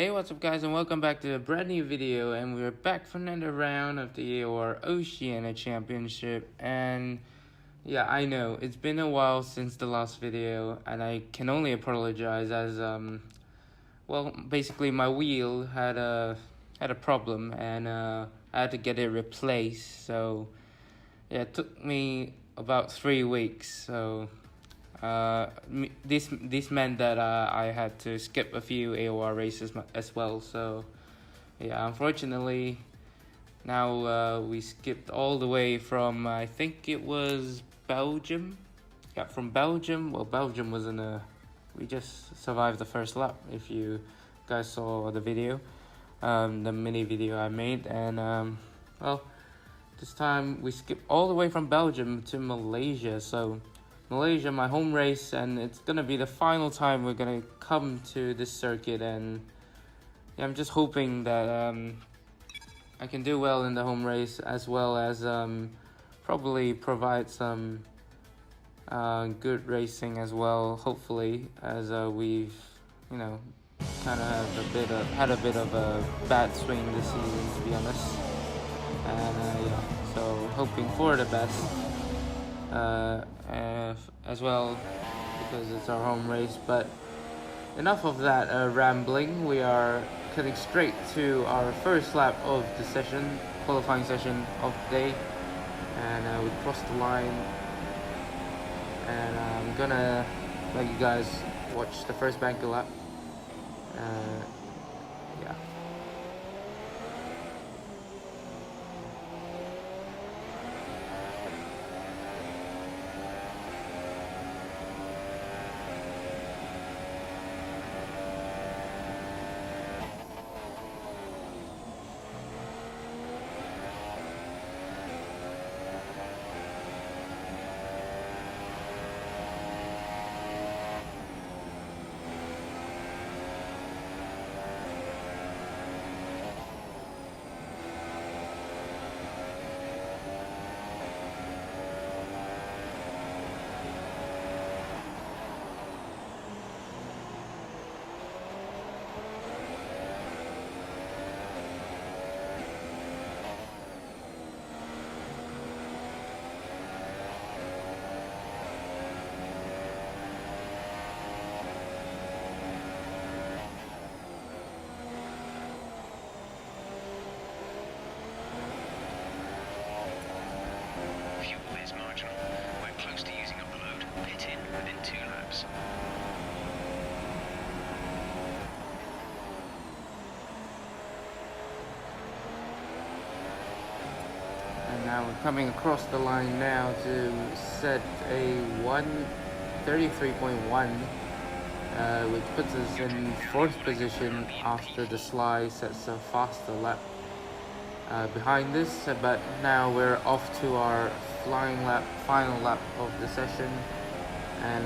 Hey, what's up guys, and welcome back to a brand new video, and we're back for another round of the AOR Oceania Championship. And yeah, I know it's been a while since the last video, and I can only apologize as well, basically my wheel had a problem, and I had to get it replaced. So yeah, it took me about 3 weeks. So this meant that I had to skip a few AOR races as well. So yeah, unfortunately, now we skipped all the way from I think it was Belgium. Yeah, from Belgium. Well, Belgium was we just survived the first lap. If you guys saw the video, the mini video I made, and well, this time we skipped all the way from Belgium to Malaysia. So Malaysia, my home race, and it's gonna be the final time we're gonna come to this circuit. And yeah, I'm just hoping that I can do well in the home race, as well as probably provide some good racing as well, hopefully, as we've kind of had a bit of a bad swing this season, to be honest. And yeah, so hoping for the best as well, because it's our home race. But enough of that rambling. We are cutting straight to our first lap of the session, qualifying session of the day, and we crossed the line, and I'm gonna let you guys watch the first banker lap. Yeah. Now we're coming across the line now to set a 1:33.1, which puts us in 4th position after the Sly sets a faster lap behind this. But now we're off to our flying lap, final lap of the session, and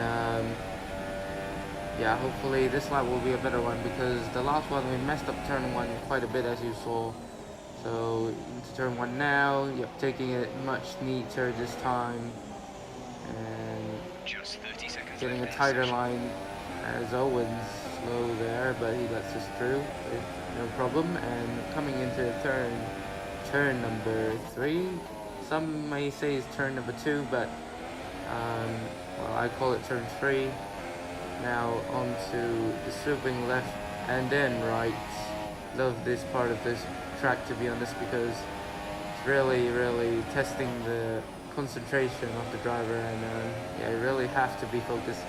yeah, hopefully this lap will be a better one, because the last one we messed up turn 1 quite a bit, as you saw. So into turn 1 now, yep, taking it much neater this time, and just 30 seconds getting a tighter line, as Owen's slow there, but he lets us through with no problem. And coming into turn number 3, some may say it's turn number 2, but well, I call it turn 3. Now onto the swooping left and then right. Love this part of this track, to be honest, because it's really testing the concentration of the driver, and yeah, you really have to be focused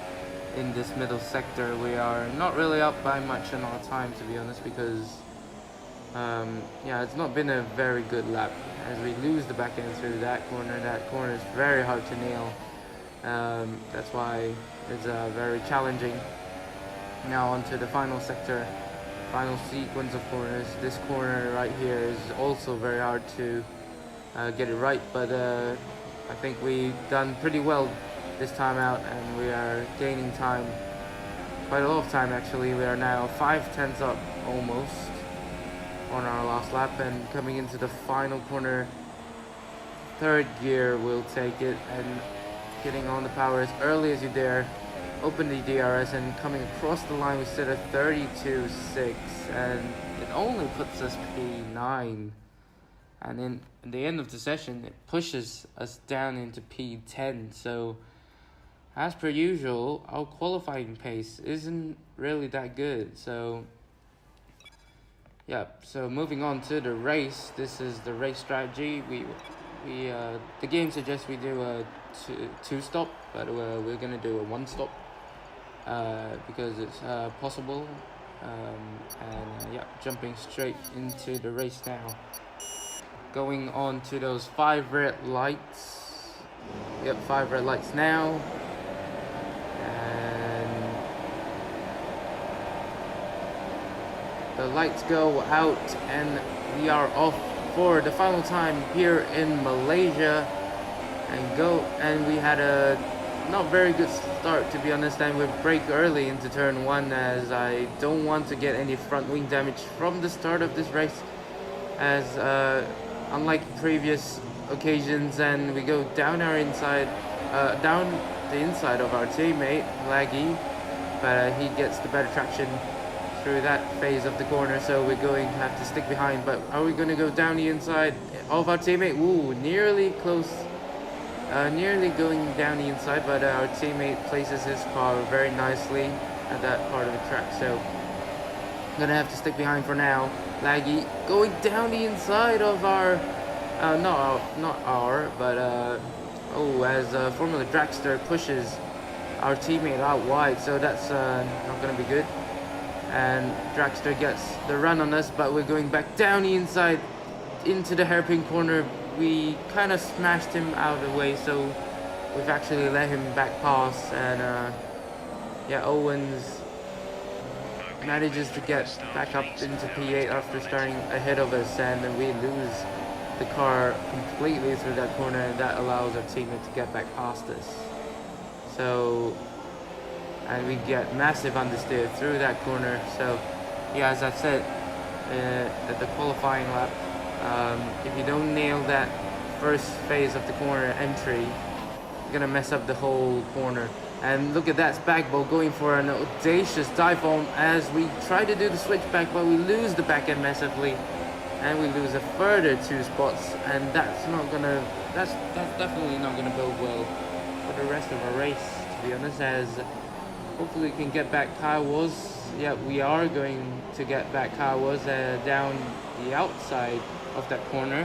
in this middle sector. We are not really up by much in our time, to be honest, because yeah, it's not been a very good lap, as we lose the back end through that corner. That corner is very hard to nail. That's why it's very challenging. Now onto the final sector, final sequence of corners. This corner right here is also very hard to get it right, but I think we've done pretty well this time out, and we are gaining time, quite a lot of time actually. We are now 5/10 up almost on our last lap, and coming into the final corner, 3rd gear will take it, and getting on the power as early as you dare. open the DRS, and coming across the line we sit at 32.6, and it only puts us P9. And then at the end of the session, it pushes us down into P10. So, as per usual, our qualifying pace isn't really that good. So, yeah. So moving on to the race, this is the race strategy. The game suggests we do a two stop, but we're gonna do a one stop because it's possible. And yeah, jumping straight into the race now. Going on to those 5 red lights. Yep, 5 red lights now. And the lights go out and we are off for the final time here in Malaysia. And we had a not very good start, to be honest, and we brake early into turn 1 as I don't want to get any front wing damage from the start of this race, as unlike previous occasions, and we go down the inside of our teammate Laggy, but he gets the better traction through that phase of the corner, so we're going to have to stick behind. But are we going to go down the inside of our teammate? Ooh, nearly close, nearly going down the inside, but our teammate places his car very nicely at that part of the track, so I'm gonna have to stick behind for now. Laggy going down the inside of our, as Formula Dragster pushes our teammate out wide, so that's not gonna be good. And Dragster gets the run on us, but we're going back down the inside into the hairpin corner. We kind of smashed him out of the way, so we've actually let him back pass, and yeah, Owens manages to get back up into P8 after starting ahead of us, and then we lose the car completely through that corner, and that allows our teammate to get back past us. So, and we get massive understeer through that corner. So yeah, as I said at the qualifying lap, if you don't nail that first phase of the corner entry, you're gonna mess up the whole corner. And look at that, Spagball going for an audacious dive home as we try to do the switchback, but we lose the back end massively, and we lose a further 2 spots, and that's definitely not gonna bode well for the rest of our race, to be honest, as hopefully we can get back Kyle was. Yeah, we are going to get back Kyle was down the outside of that corner.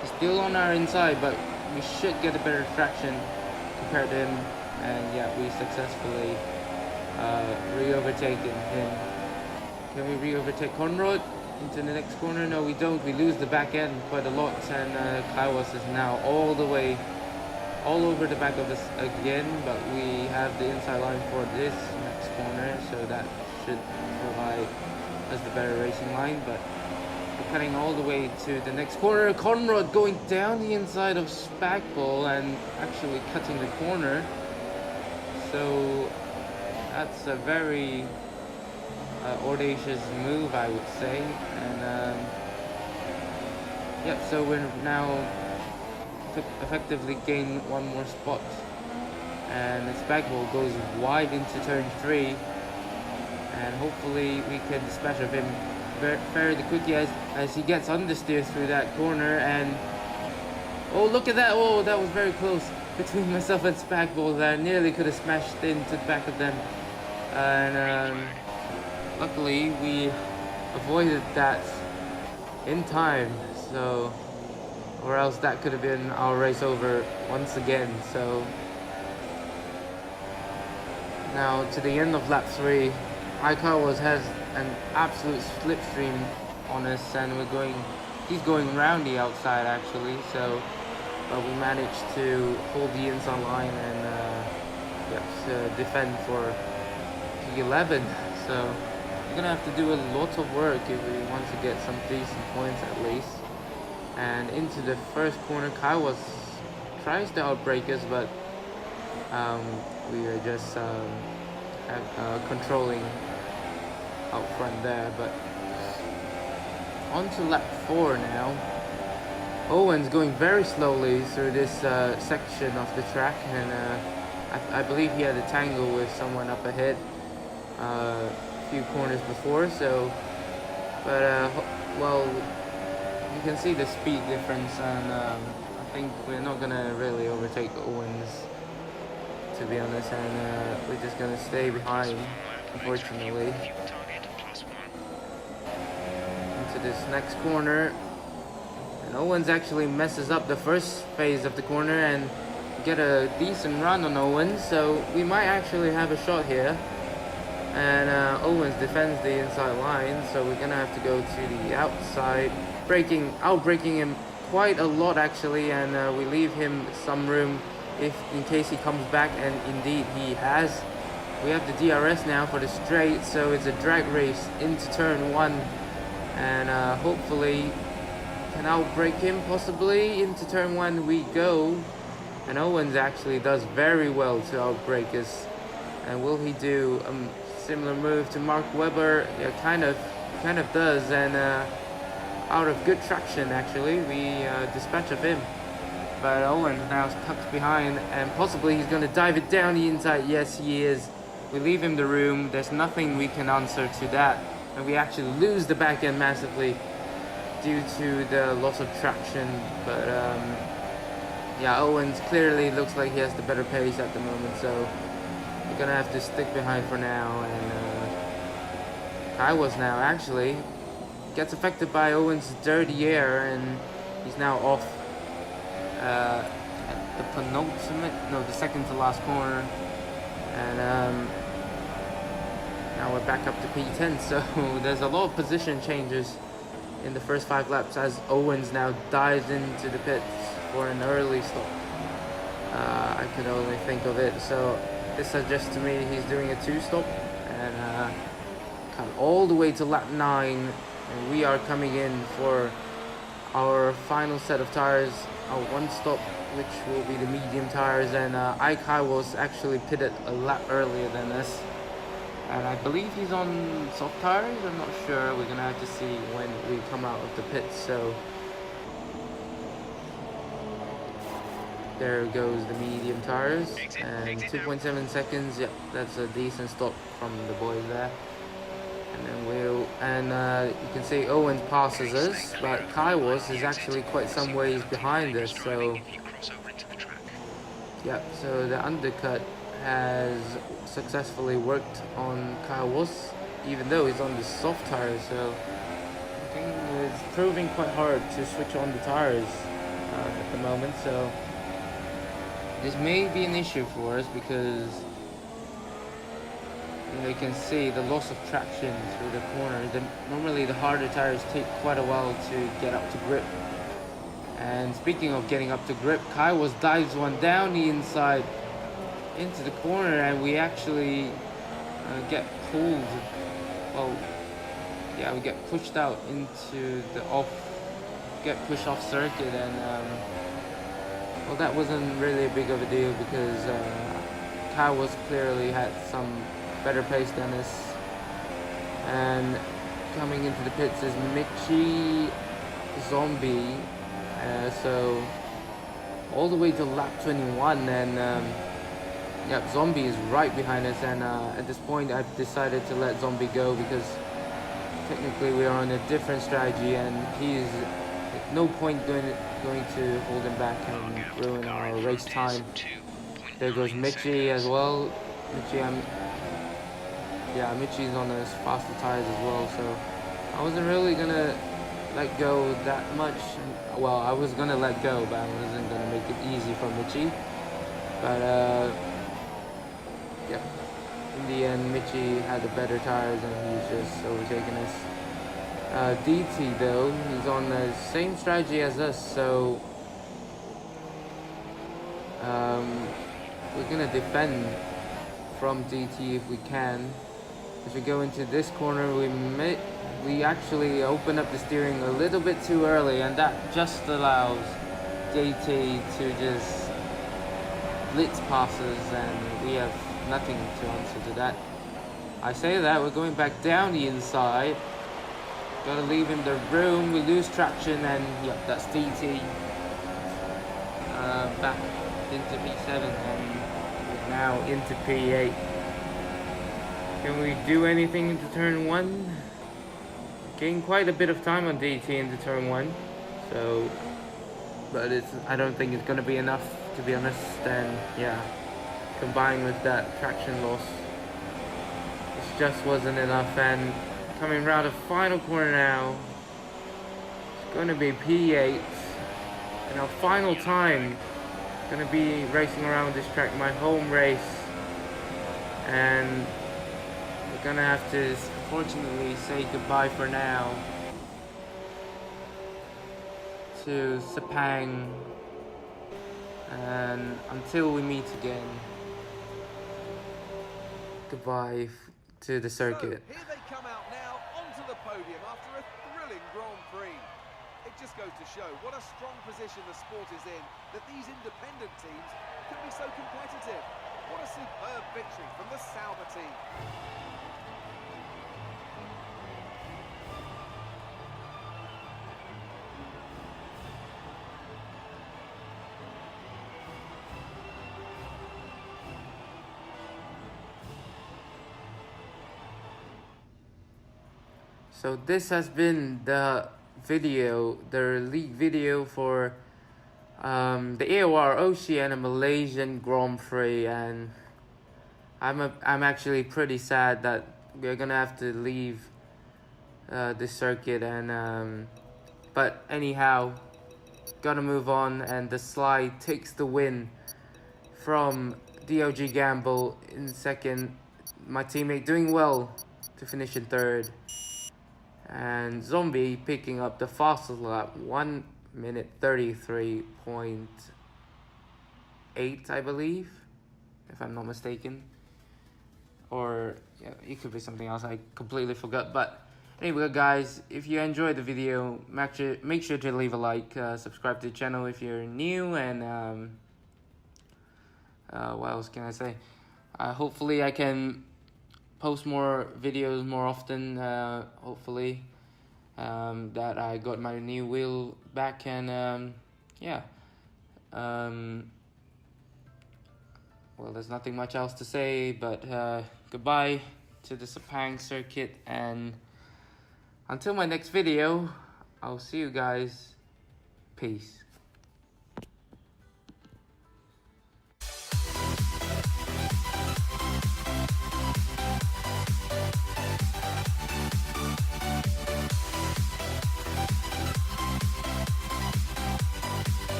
He's still on our inside, but we should get a better traction compared to him. And yeah, we successfully re-overtaken him. Can we re-overtake Conrad into the next corner? No, we don't. We lose the back end quite a lot, and Kaiwas is now all over the back of us again, but we have the inside line for this next corner, so that should provide us the better racing line. But we're cutting all the way to the next corner. Conrad going down the inside of Spagball and actually cutting the corner. So that's a very audacious move, I would say. And yeah, so we're now effectively gain 1 more spot, and the Spagball goes wide into turn 3, and hopefully we can dispatch of him fairly quickly as he gets understeer through that corner. And oh, look at that! Oh, that was very close between myself and Spagball. That nearly could have smashed into the back of them, and luckily we avoided that in time, so or else that could have been our race over once again. So now to the end of lap 3, Aikawas has an absolute slipstream on us, and he's going around the outside actually, so but we managed to hold the inside line and defend for P11. So we're gonna have to do a lot of work if we want to get some decent points at least. And into the first corner, Kaiwas tries to outbrake us, but we are just controlling out front there. But on to lap 4 now. Owen's going very slowly through this section of the track, and I believe he had a tangle with someone up ahead a few corners before. So, but well, you can see the speed difference, and I think we're not gonna really overtake Owens, to be honest, and we're just gonna stay behind, unfortunately, into this next corner. And Owens actually messes up the first phase of the corner and get a decent run on Owens, so we might actually have a shot here. And Owens defends the inside line, so we're gonna have to go to the outside, outbraking him quite a lot actually, and we leave him some room in case he comes back, and indeed he has. We have the DRS now for the straight, so it's a drag race into turn 1, and hopefully can outbrake him possibly. Into turn 1 we go, and Owens actually does very well to outbrake us. And will he do a similar move to Mark Webber? Yeah, kind of does, and out of good traction actually, we dispatch of him. But Owens now tucked behind, and possibly he's going to dive it down the inside. Yes, he is. We leave him the room. There's nothing we can answer to that, and we actually lose the back end massively due to the loss of traction. But yeah, Owens clearly looks like he has the better pace at the moment, so we're gonna have to stick behind for now. And Kaiwas now actually gets affected by Owens' dirty air, and he's now off at the the second to last corner. And now we're back up to P10, so there's a lot of position changes in the first 5 laps as Owens now dives into the pits for an early stop. I could only think of it, so this suggests to me he's doing a 2-stop, and come all the way to lap 9, and we are coming in for our final set of tires, our 1-stop, which will be the medium tires. And Aikai was actually pitted a lap earlier than us, and I believe he's on soft tires. I'm not sure. We're gonna have to see when we come out of the pits. So there goes the medium tires, and 2.7 seconds. Yep, that's a decent stop from the boys there. And then you can see Owens passes us, but Kaiwas is actually quite some ways behind us. So yeah, so the undercut has successfully worked on Kaiwas, even though he's on the soft tires. So I think it's proving quite hard to switch on the tires at the moment. So this may be an issue for us because you can see the loss of traction through the corners. Normally the harder tires take quite a while to get up to grip. And speaking of getting up to grip, Kaiwas dives one down the inside into the corner, and we actually get pulled. Well, yeah, we get pushed out into the get pushed off circuit, and well, that wasn't really a big of a deal because Kaiwas clearly had some better pace than us. And coming into the pits is Michi Zombie, so all the way to lap 21, and yeah, Zombie is right behind us. And at this point I've decided to let Zombie go because technically we are on a different strategy, and he's at no point going to hold him back and ruin our race time. There goes Michi as well. Michi's on those faster tires as well, so I wasn't really gonna let go that much. Well, I was gonna let go, but I wasn't gonna make it easy for Michi. But yeah, in the end, Michi had the better tires and he's just overtaken us. DT though, he's on the same strategy as us, so we're gonna defend from DT if we can. As we go into this corner, we actually open up the steering a little bit too early, and that just allows DT to just blitz passes, and we have nothing to answer to that. I say that, we're going back down the inside. Gotta leave him the room, we lose traction, and yep, that's DT back into P7, and Now into P8. Can we do anything into turn 1? Gain quite a bit of time on DT into turn 1. So, but I don't think it's gonna be enough, to be honest. And yeah, combined with that traction loss, it just wasn't enough. And coming round the final corner now, it's gonna be P8. And our final time, gonna be racing around this track, my home race. And we're gonna have to unfortunately say goodbye for now to Sepang, and until we meet again, goodbye to the circuit. So here they come out now onto the podium after a thrilling Grand Prix. It just goes to show what a strong position the sport is in, that these independent teams can be so competitive. What a superb victory from the Sauber team. So this has been the video, the league video for the AOR Oceania Malaysian Grand Prix, and I'm actually pretty sad that we're gonna have to leave this circuit, and but anyhow, gotta move on, and the slide takes the win from DOG Gamble in second. My teammate doing well to finish in third. And Zombie picking up the fastest lap, 1 minute 33.8, I believe, if I'm not mistaken. Or yeah, it could be something else, I completely forgot. But anyway, guys, if you enjoyed the video, make sure to leave a like, subscribe to the channel if you're new, and what else can I say? Hopefully I can post more videos more often, hopefully, that I got my new wheel back, and yeah, well, there's nothing much else to say, but goodbye to the Sepang circuit, and until my next video, I'll see you guys. Peace.